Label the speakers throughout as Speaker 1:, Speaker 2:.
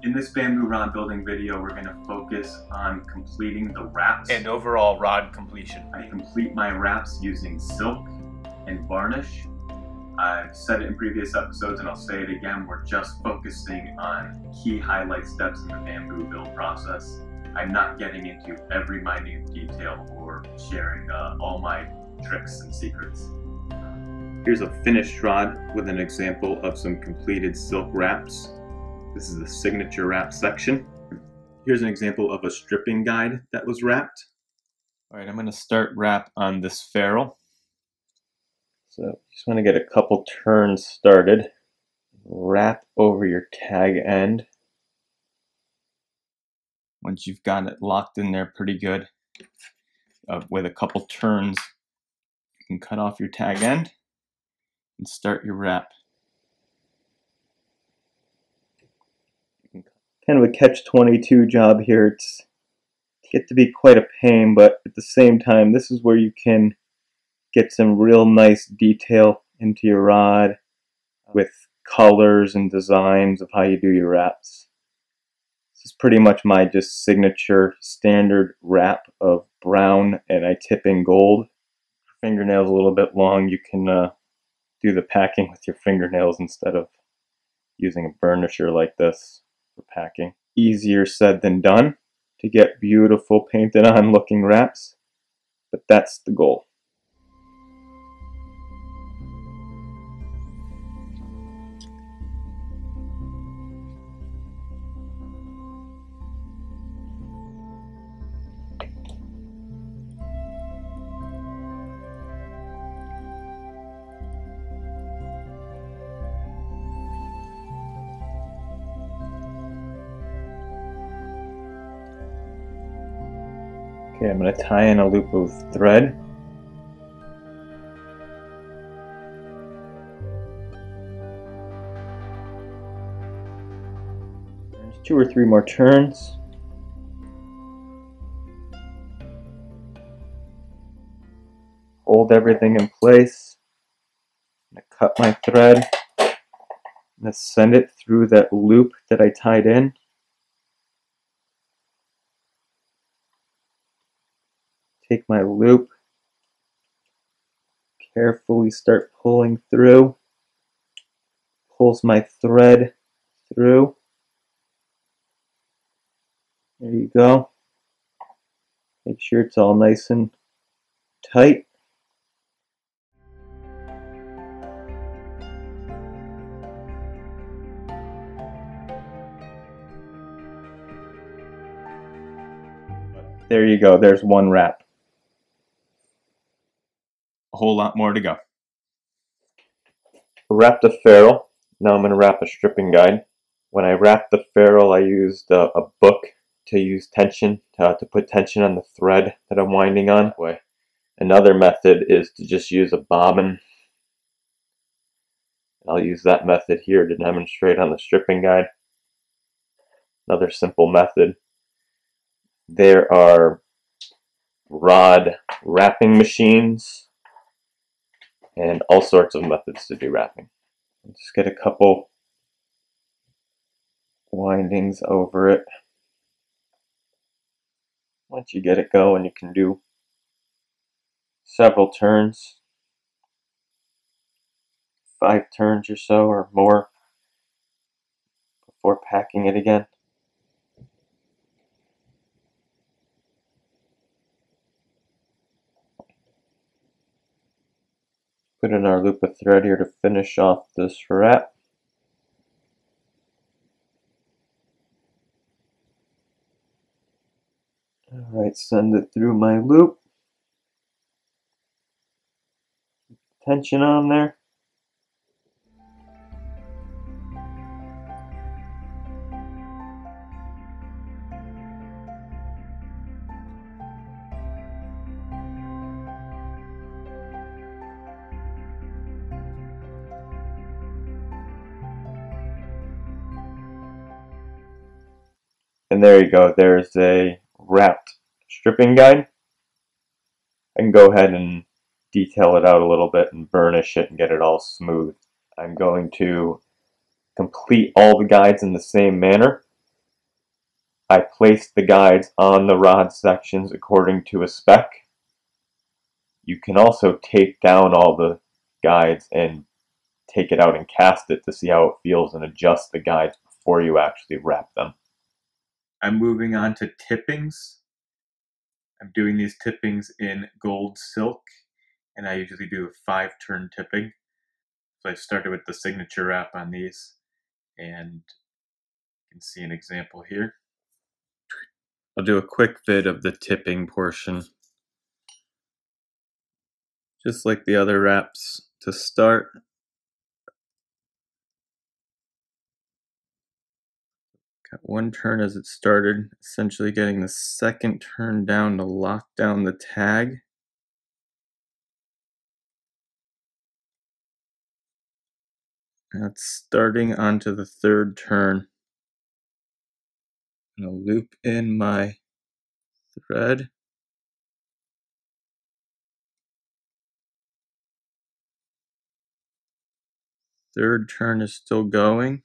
Speaker 1: In this bamboo rod building video, we're going to focus on completing the wraps
Speaker 2: and overall rod completion.
Speaker 1: I complete my wraps using silk and varnish. I've said it in previous episodes and I'll say it again, we're just focusing on key highlight steps in the bamboo build process. I'm not getting into every minute detail or sharing all my tricks and secrets. Here's a finished rod with an example of some completed silk wraps. This is the signature wrap section. Here's an example of a stripping guide that was wrapped. All right, I'm going to start wrap on this ferrule. So just want to get a couple turns started. Wrap over your tag end. Once you've got it locked in there pretty good, with a couple turns, you can cut off your tag end and start your wrap. Kind of a catch-22 job here. It's get to be quite a pain, but at the same time, this is where you can get some real nice detail into your rod with colors and designs of how you do your wraps. This is pretty much my just signature standard wrap of brown, and I tip in gold. Fingernails a little bit long. You can do the packing with your fingernails instead of using a burnisher like this for packing. Easier said than done to get beautiful painted on looking wraps, but that's the goal. Okay, I'm going to tie in a loop of thread. There's 2 or 3 more turns. Hold everything in place. I'm going to cut my thread. I'm going to send it through that loop that I tied in. Take my loop, carefully start pulling through, pulls my thread through. There you go. Make sure it's all nice and tight. There you go, there's one wrap. A whole lot more to go. Wrapped the ferrule. Now I'm going to wrap a stripping guide. When I wrapped the ferrule, I used a book to use tension, to put tension on the thread that I'm winding on. Another method is to just use a bobbin. I'll use that method here to demonstrate on the stripping guide. Another simple method. There are rod wrapping machines and all sorts of methods to do wrapping. Just get a couple windings over it. Once you get it going, you can do several turns, 5 turns or so or more before packing it again. Put in our loop of thread here to finish off this wrap. Alright, send it through my loop. Tension on there. And there you go, there's a wrapped stripping guide. I can go ahead and detail it out a little bit and burnish it and get it all smooth. I'm going to complete all the guides in the same manner. I placed the guides on the rod sections according to a spec. You can also tape down all the guides and take it out and cast it to see how it feels and adjust the guides before you actually wrap them. I'm moving on to tippings. I'm doing these tippings in gold silk, and I usually do a 5-turn tipping. So I started with the signature wrap on these, and you can see an example here. I'll do a quick vid of the tipping portion. Just like the other wraps, to start, got 1 turn as it started, essentially getting the 2nd turn down to lock down the tag. That's starting onto the 3rd turn. I'm going to loop in my thread. Third turn is still going.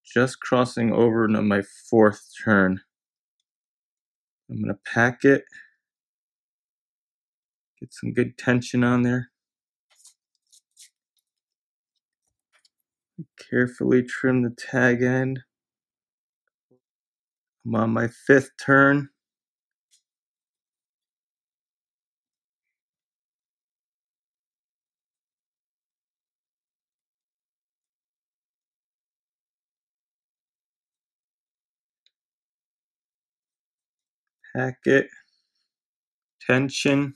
Speaker 1: Just crossing over into my 4th turn. I'm going to pack it, get some good tension on there. Carefully trim the tag end. I'm on my 5th turn. Pack it, tension.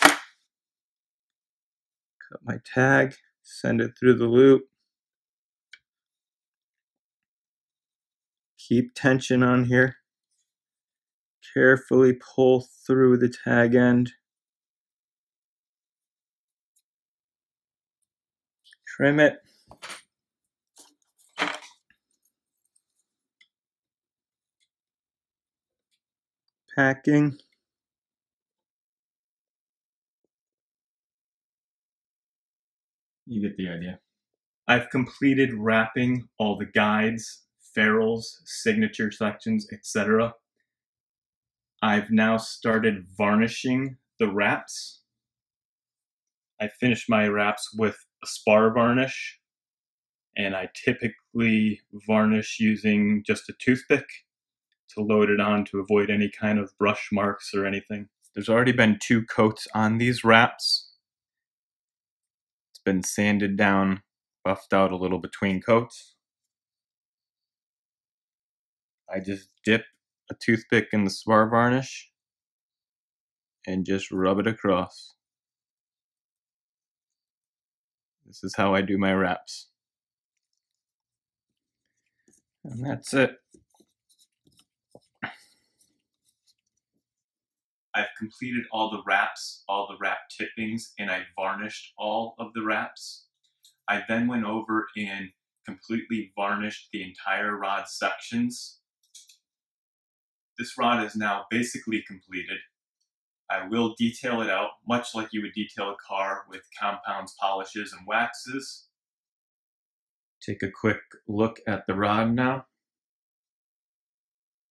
Speaker 1: Cut my tag, send it through the loop. Keep tension on here. Carefully pull through the tag end. Trim it. Packing. You get the idea. I've completed wrapping all the guides, ferrules, signature sections, etc. I've now started varnishing the wraps. I finish my wraps with a spar varnish, and I typically varnish using just a toothpick to load it on to avoid any kind of brush marks or anything. There's already been 2 coats on these wraps. It's been sanded down, buffed out a little between coats. I just dip a toothpick in the spar varnish and just rub it across. This is how I do my wraps. And that's it. I've completed all the wraps, all the wrap tippings, and I varnished all of the wraps. I then went over and completely varnished the entire rod sections. This rod is now basically completed. I will detail it out, much like you would detail a car with compounds, polishes, and waxes. Take a quick look at the rod now.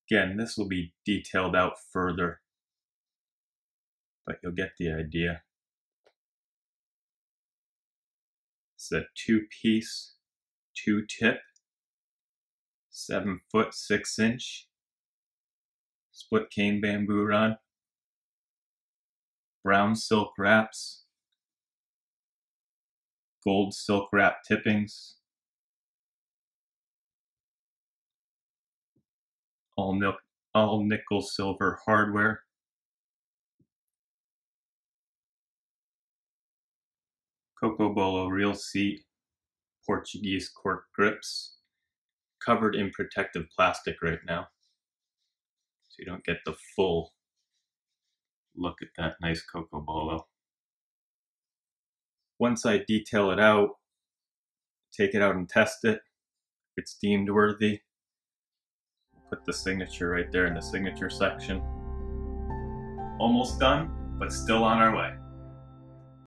Speaker 1: Again, this will be detailed out further, but you'll get the idea. It's a 2-piece, 2-tip, 7-foot 6-inch split cane bamboo rod. Brown silk wraps, gold silk wrap tippings, all nickel silver hardware, Coco Bolo reel seat, Portuguese cork grips, covered in protective plastic right now, so you don't get the full look at that nice Coco Bolo. Once I detail it out, take it out and test it, if it's deemed worthy, put the signature right there in the signature section. Almost done, but still on our way.